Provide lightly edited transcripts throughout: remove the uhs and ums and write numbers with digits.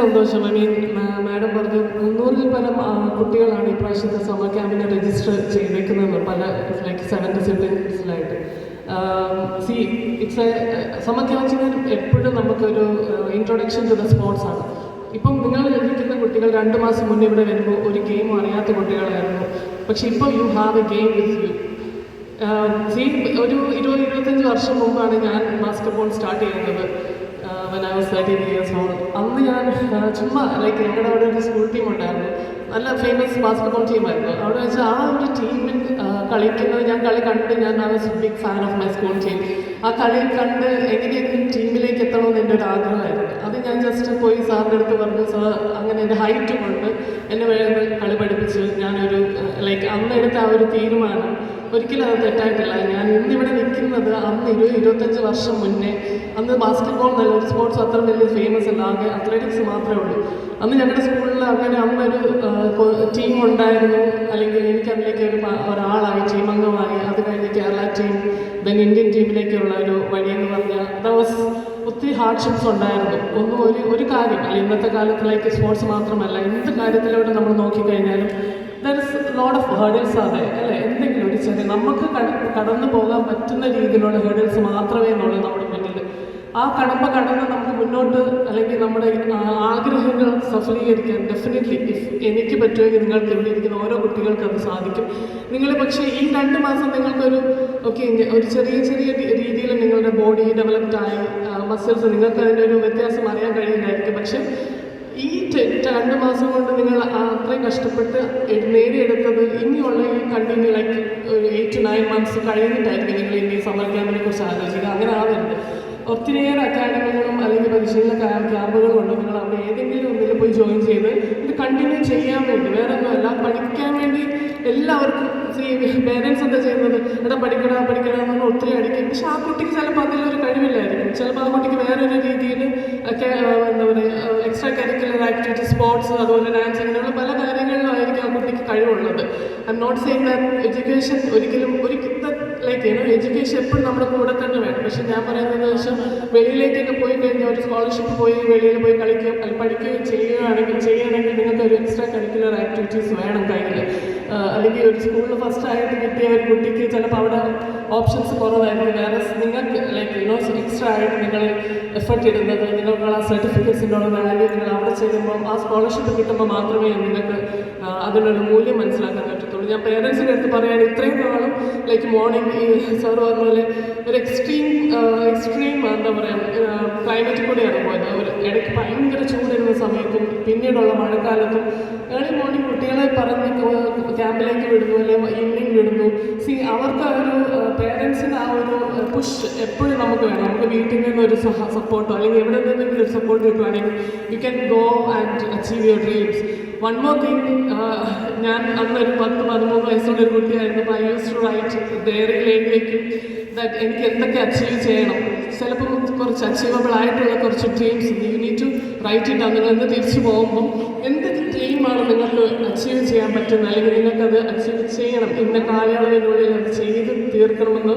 സന്തോഷം. I mean madam പറഞ്ഞു 300-ൽ പരം കുട്ടികളാണ് ഈ പ്രാവശ്യത്തെ സമ്മർ ക്യാമ്പിന് രജിസ്റ്റർ ചെയ്തേക്കുന്നത് പല ലൈക്ക് 7 സിറ്റിസിലായിട്ട്. സി ഇറ്റ്സ് സമ്മർ ക്യാമ്പിന് എപ്പോഴും നമുക്കൊരു ഇൻട്രൊഡക്ഷൻ ടു ദ സ്പോർട്സ് ആണ്. ഇപ്പം നിങ്ങൾ ഇരിക്കുന്ന കുട്ടികൾ 2 മാസം മുന്നേ ഇവിടെ വരുമ്പോൾ ഒരു ഗെയിമും അറിയാത്ത കുട്ടികളായിരുന്നു. പക്ഷെ ഇപ്പോൾ you have A game with you. C ഒരു 20-25 വർഷം മുമ്പാണ് ഞാൻ ബാസ്കറ്റ്ബോൾ സ്റ്റാർട്ട് ചെയ്യുന്നത്. when I was 13 years old. അന്ന് ഞാൻ ചുമ്മാ ലൈക്ക് ഞങ്ങളുടെ അവിടെ ഒരു സ്കൂൾ ടീം ഉണ്ടായിരുന്നു, നല്ല ഫേമസ് ബാസ്കറ്റ്ബോൾ ടീമായിരുന്നു. അവിടെ വെച്ചാൽ ആ ഒരു ടീമിൽ കളിക്കുന്നത് ഞാൻ കളി കണ്ട് ഞാൻ was big fan of my school team. ആ കളി കണ്ട് എങ്ങനെയെങ്കിലും ടീമിലേക്ക് എത്തണമെന്ന് എൻ്റെ ഒരു ആഗ്രഹമായിരുന്നു. അത് ഞാൻ ജസ്റ്റ് പോയി സാറിൻ്റെ അടുത്ത് പറഞ്ഞു, സാർ അങ്ങനെ എൻ്റെ ഹൈറ്റ് കൊണ്ട് എന്നെ വേറെ കളി പഠിപ്പിച്ച് ഞാനൊരു ലൈക്ക് അന്ന് എടുത്ത ആ ഒരു തീരുമാനം ഒരിക്കലും അത് തെറ്റായിട്ടില്ല. ഞാൻ ഇന്നിവിടെ നിൽക്കുന്നത് അന്ന് 20-25 വർഷം മുന്നേ. അന്ന് ബാസ്കറ്റ്ബോൾ നല്ലൊരു സ്പോർട്സ് അത്ര വലിയ ഫേമസ് അല്ല, ആകെ അത്ലറ്റിക്സ് മാത്രമേ ഉള്ളൂ. അന്ന് ഞങ്ങളുടെ സ്കൂളിൽ അങ്ങനെ അന്നൊരു ടീം ഉണ്ടായിരുന്നു, അല്ലെങ്കിൽ എനിക്കതിലേക്ക് ഒരാളായി ടീം അംഗമായി. അത് കഴിഞ്ഞ് കേരള ടീം, ദെൻ ഇന്ത്യൻ ടീമിലേക്കുള്ള ഒരു വഴിയെന്ന് പറഞ്ഞാൽ ദാസ് ഒത്തിരി ഹാർഡ്ഷിപ്സ് ഉണ്ടായിരുന്നു. ഒന്നും ഒരു കാര്യം അല്ല, ഇന്നത്തെ കാലത്തിലേക്ക് സ്പോർട്സ് മാത്രമല്ല, എന്ത് കാര്യത്തിലോട്ട് നമ്മൾ നോക്കിക്കഴിഞ്ഞാലും there is lot of hurdles ആണ് അല്ലേ. എന്തെങ്കിലും ഒരു ചെറിയ നമുക്ക് കടന്നു പോകാൻ പറ്റുന്ന രീതിയിലുള്ള ഹേർഡിൽസ് മാത്രമേ ഉള്ളൂ നമ്മുടെ മുന്നിൽ. ആ കടന്ന് നമുക്ക് മുന്നോട്ട് അല്ലെങ്കിൽ നമ്മുടെ ആഗ്രഹങ്ങൾ സഫലീകരിക്കാൻ ഡെഫിനറ്റ്ലി എനിക്ക് പറ്റുമെങ്കിൽ നിങ്ങൾക്ക് ഇവിടെ ഇരിക്കുന്ന ഓരോ കുട്ടികൾക്കും അത് സാധിക്കും. നിങ്ങൾ പക്ഷേ ഈ 2 മാസം നിങ്ങൾക്കൊരു ഒരു ചെറിയ രീതിയിൽ നിങ്ങളുടെ ബോഡി ഡെവലപ്ഡായി മസിൽസ് നിങ്ങൾക്ക് അതിൻ്റെ ഒരു വ്യത്യാസം അറിയാൻ കഴിയില്ലായിരിക്കും. പക്ഷേ ഈ 2 മാസം കൊണ്ട് നിങ്ങൾ അത്രയും കഷ്ടപ്പെട്ട് നേടിയെടുത്തത് ഇനിയുള്ള ഈ കണ്ടിന്യൂ ലൈക്ക് 8 to 9 months കഴിഞ്ഞിട്ടായിരിക്കും നിങ്ങൾ ഇനി സമ്മർ ക്യാമ്പിനെ കുറിച്ച് ആലോചിക്കുക. അങ്ങനെ ആവരുത്. ഒത്തിരിയേറെ അക്കാഡമികളും അല്ലെങ്കിൽ പരിശീലന ക്യാമ്പുകളും ഉണ്ട്. നിങ്ങൾ അവിടെ ഏതെങ്കിലും ഒന്നിൽ പോയി ജോയിൻ ചെയ്ത് ഇത് കണ്ടിന്യൂ ചെയ്യാൻ വേണ്ടി, വേറെ ഒന്നുമല്ല, പഠിക്കാൻ വേണ്ടി എല്ലാവർക്കും. പേരൻസ് എന്താ ചെയ്യുന്നത്, ഇവിടെ പഠിക്കണ എന്ന് ഒത്തിരി അടിക്കും. പക്ഷെ ആ കുട്ടിക്ക് ചിലപ്പോൾ അതിലൊരു കഴിവില്ലായിരിക്കും. ചിലപ്പോൾ ആ കുട്ടിക്ക് വേറൊരു രീതിയിൽ ഒക്കെ എന്താ പറയുക എക്സ്ട്രാ കരിക്കുലർ ആക്ടിവിറ്റി, സ്പോർട്സ്, അതുപോലെ ഡാൻസ്, അങ്ങനെയുള്ള പല കാര്യങ്ങളിലായിരിക്കും ആ കുട്ടിക്ക് കഴിവുള്ളത്. I'm not saying that education ഒരിക്കലും ലൈക്ക് എഡ്യൂക്കേഷൻ എപ്പോഴും നമ്മുടെ കൂടെ തന്നെ വേണം. പക്ഷെ ഞാൻ പറയുന്നത് വെച്ചാൽ വെളിയിലേക്കൊക്കെ പോയി കഴിഞ്ഞാൽ ഒരു സ്കോളർഷിപ്പ് പോയി വെളിയിൽ പോയി കളിക്കുകയോ പഠിക്കുകയോ ചെയ്യുകയാണെങ്കിൽ നിങ്ങൾക്ക് ഒരു എക്സ്ട്രാ കരിക്കുലർ ആക്ടിവിറ്റീസ് വേണം കയ്യിൽ. അല്ലെങ്കിൽ ഒരു സ്കൂളിൽ ഫസ്റ്റ് ആയിട്ട് കിട്ടിയ ഒരു കുട്ടിക്ക് ചിലപ്പോൾ അവിടെ ഓപ്ഷൻസ് കുറവായിരിക്കും. വേറെ നിങ്ങൾക്ക് ലൈക്ക് എക്സ്ട്രാ ആയിട്ട് നിങ്ങൾ എഫർട്ട് ഇടുന്നത്, നിങ്ങൾക്കുള്ള സർട്ടിഫിക്കറ്റ്സിൻ്റെ വാല്യൂ നിങ്ങൾ അവിടെ ചെയ്യുമ്പോൾ ആ സ്കോളർഷിപ്പ് കിട്ടുമ്പോൾ മാത്രമേ നിങ്ങൾക്ക് അതിനൊരു മൂല്യം മനസ്സിലാക്കാൻ പറ്റത്തുള്ളൂ. ഞാൻ പേരൻസിൻ്റെ അടുത്ത് പറയുകയാണ്, ഇത്രയും നാളും ലൈക്ക് മോർണിംഗ് ഈ സാർ പറഞ്ഞ പോലെ ഒരു എക്സ്ട്രീം എന്താ പറയുക ക്ലൈമറ്റിൽ കൂടെയാണ് പോയത്. ഇടയ്ക്ക് ഭയങ്കര ചൂടിരുന്ന സമയത്തും പിന്നീടുള്ള മഴക്കാലത്തും ഏർലി മോർണിംഗ് കുട്ടികളെ പറഞ്ഞ് ക്യാമ്പിലേക്ക് വിടുന്നു, അല്ലെങ്കിൽ ഈവനിങ് വിടുന്നു. അവർക്ക് ആ ഒരു പേരൻസിന് ആ ഒരു പുഷ് എപ്പോഴും നമുക്ക് വേണം. നമുക്ക് വീട്ടിൽ നിന്നൊരു സപ്പോർട്ടോ അല്ലെങ്കിൽ എവിടെ നിന്നെങ്കിലും ഒരു സപ്പോർട്ട് കിട്ടുവാണെങ്കിൽ you can go and achieve your dreams. One more thing, ഞാൻ അന്നൊരു 10-13 വയസ്സുള്ള ഒരു കുട്ടിയായിരുന്നപ്പോൾ ഐ യൂസ് ടു റൈറ്റ് ഡയറിയിൽ എഴുതി വയ്ക്കും ദാറ്റ് എനിക്ക് എന്തൊക്കെ അച്ചീവ് ചെയ്യണം. ചിലപ്പോൾ കുറച്ച് അച്ചീവബിൾ ആയിട്ടുള്ള കുറച്ച് dreams you need to write it. നിങ്ങൾ എന്ന് തിരിച്ചു പോകുമ്പോൾ എന്ത് ഡ്രീമാണ് നിങ്ങൾക്ക് അച്ചീവ് ചെയ്യാൻ പറ്റുന്നത്, അല്ലെങ്കിൽ നിങ്ങൾക്കത് അച്ചീവ് ചെയ്യണം, ഇന്ന കാലയളവിനുള്ളിൽ അത് ചെയ്ത് തീർക്കണമെന്ന്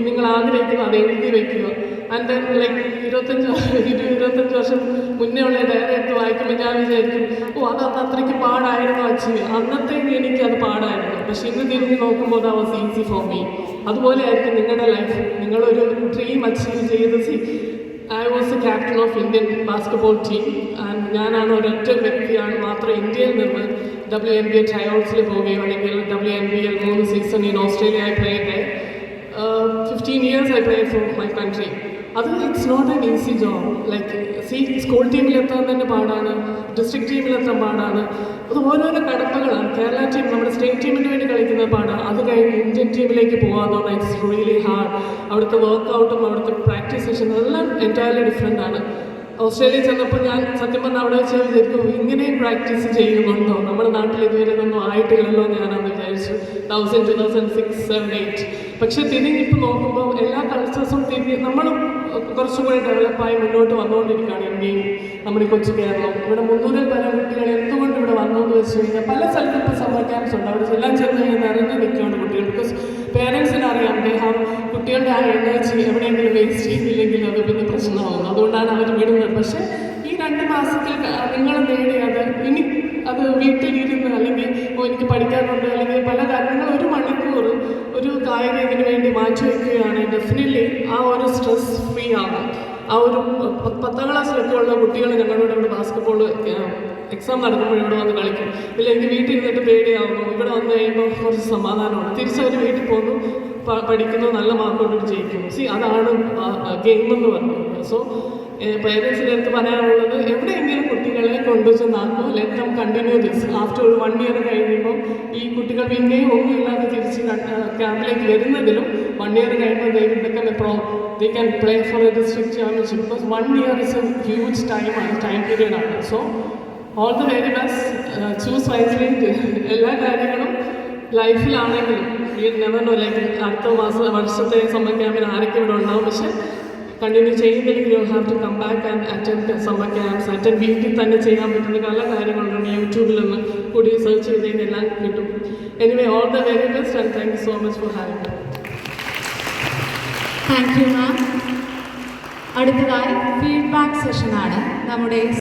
നിങ്ങൾ ആഗ്രഹിക്കുന്നത് അത് എഴുതി വയ്ക്കുക. ആൻഡ് ദെൻ ലൈക്ക് 25 വർഷം മുന്നേ ഉള്ള ഡയറി എടുത്ത് വായിക്കുമ്പോൾ ഞാൻ വിചാരിക്കും, അത് അത്രയ്ക്ക് പാടായിരുന്നു അച്ചീവ്. അന്നത്തേക്ക് എനിക്കത് പാടായിരുന്നു, പക്ഷെ ഇന്ന് തിരിഞ്ഞ് നോക്കുമ്പോൾ അത് വാസ് ഈസി ഫോർ മീ. അതുപോലെ ആയിരിക്കും നിങ്ങളുടെ ലൈഫ്. നിങ്ങളൊരു ഡ്രീം അച്ചീവ് ചെയ്ത് I was A captain of Indian basketball team. And ഞാനാണ് ഒരൊറ്റ വ്യക്തിയാണ് മാത്രം ഇന്ത്യയിൽ നിന്ന് WNBA ട്രയൗട്ട്സിൽ പോവുകയോ അല്ലെങ്കിൽ WNBL 3 season in Australia I played 15 years I played for my country. അത് it's not an easy job. Like school ടീമിലെത്താൻ തന്നെ പാടാണ്, ഡിസ്ട്രിക്ട് ടീമിലെത്താൻ പാടാണ്. അത് ഓരോരോ കടമ്പകളാണ്. കേരള ടീം നമ്മുടെ സ്റ്റേറ്റ് ടീമിന് വേണ്ടി കളിക്കുന്ന പാടാണ്. അത് കഴിഞ്ഞ് ഇന്ത്യൻ ടീമിലേക്ക് പോകാമെന്ന് പറഞ്ഞാൽ ഇറ്റ്സ് റിയലി ഹാർഡ്. അവിടുത്തെ വർക്കൗട്ടും അവിടുത്തെ പ്രാക്ടീസ് സെഷനും എല്ലാം എൻറ്റയർലി ഡിഫറെൻ്റ് ആണ്. ഓസ്ട്രേലിയയിൽ ചെന്നപ്പോൾ ഞാൻ സത്യം പറഞ്ഞാൽ അവിടെ വെച്ച് വിചാരിക്കും, ഇങ്ങനെയും പ്രാക്ടീസ് ചെയ്യുന്നുണ്ടോ, നമ്മുടെ നാട്ടിൽ ഇതുവരെ ഒന്നും ആയിട്ടില്ലല്ലോ എന്ന് ഞാനന്ന് വിചാരിച്ചു. 2006, 2007, 2008. പക്ഷെ തിരിഞ്ഞിപ്പോൾ നോക്കുമ്പോൾ എല്ലാ കൾച്ചേഴ്സും നമ്മളും കുറച്ചും കൂടി ഡെവലപ്പായി മുന്നോട്ട് വന്നുകൊണ്ടിരിക്കുകയാണ്. ഇന്ത്യയും നമ്മുടെ കൊച്ചു കേരളം. ഇവിടെ 300-ൽ പരം കുട്ടികൾ എന്തുകൊണ്ട് ഇവിടെ വന്നു എന്ന് വെച്ച് കഴിഞ്ഞാൽ പല സ്ഥലത്തും ഇപ്പോൾ സമ്മർ ക്യാമ്പ്സ് ഉണ്ട്. അവിടെ എല്ലാം ചെന്ന് കഴിഞ്ഞാൽ നിറഞ്ഞു നിൽക്കുകയാണ് കുട്ടികൾ. ബിക്കോസ് പേരൻസിന് അറിയാം കുട്ടികളുടെ ആ എനർജി എവിടെയെങ്കിലും വേസ്റ്റ് ചെയ്തില്ലെങ്കിൽ അത് പിന്നെ പ്രശ്നമാകുന്നു. അതുകൊണ്ടാണ് അവർ വിടുന്നത്. പക്ഷേ ഈ 2 മാസത്തിൽ നിങ്ങൾ നേടിയത് ഇനി അത് വീട്ടിലിരുന്ന് അല്ലെങ്കിൽ എനിക്ക് പഠിക്കാനുണ്ട് അല്ലെങ്കിൽ പല കാര്യങ്ങൾ 1 മണിക്കൂർ ഒരു കായിക ഇതിന് വേണ്ടി മാറ്റി വയ്ക്കുകയാണ് ഡെഫിനറ്റ്ലി ആ ഒരു സ്ട്രെസ് ഫ്രീ ആകും. ആ ഒരു 10ാം ക്ലാസ്സിലൊക്കെ ഉള്ള കുട്ടികൾ ഞങ്ങളുടെ ഇവിടെ ബാസ്കറ്റ്ബോൾ എക്സാം നടക്കുമ്പോൾ ഇവിടെ വന്ന് കളിക്കും. ഇല്ല എനിക്ക് വീട്ടിൽ ഇരുന്നിട്ട് പേടിയാവുന്നു, ഇവിടെ വന്ന് കഴിയുമ്പോൾ കുറച്ച് സമാധാനമാണ്. തിരിച്ചവർ വീട്ടിൽ പോകുന്നു, പഠിക്കുന്നു, നല്ല മാർക്കോട്ട് ജയിക്കുന്നു. അതാണ് ഗെയിം എന്ന് പറയുന്നത്. സോ പേരൻസിൻ്റെ അടുത്ത് പറയാനുള്ളത്, എവിടെയെങ്കിലും കുട്ടികളെ കൊണ്ടുവന്നാക്കോ, let them continue this. After ഒരു 1 ഇയർ കഴിയുമ്പോൾ ഈ കുട്ടികൾ പിന്നെയും ഒന്നുമില്ലാതെ തിരിച്ച് ക്യാമ്പിലേക്ക് വരുന്നതിലും 1 ഇയർ കഴിയുമ്പോൾ they can play for a district championship, because 1 year is a huge time period ആണ്. So all the very best, choose wisely. എല്ലാ കാര്യങ്ങളും ലൈഫിലാണെങ്കിലും നെവർ നോ, ലൈക്ക് അടുത്ത വർഷത്തെ സമ്മർ ക്യാമ്പിന് ആരൊക്കെ ഇവിടെ ഉണ്ടാവും. പക്ഷെ കണ്ടിന്യൂ ചെയ്യുന്നില്ലെങ്കിൽ you have to come back and attend summer camps. Attend വീട്ടിൽ തന്നെ ചെയ്യാൻ പറ്റുന്ന പല കാര്യങ്ങളുണ്ട്. യൂട്യൂബിൽ നിന്ന് കൂടി സെർച്ച് ചെയ്ത് എല്ലാം കിട്ടും. Anyway, all the very best and thank you so much for having me. Thank you ma'am. അടുത്തതായി ഫീഡ്ബാക്ക് സെഷനാണ്. നമ്മുടെ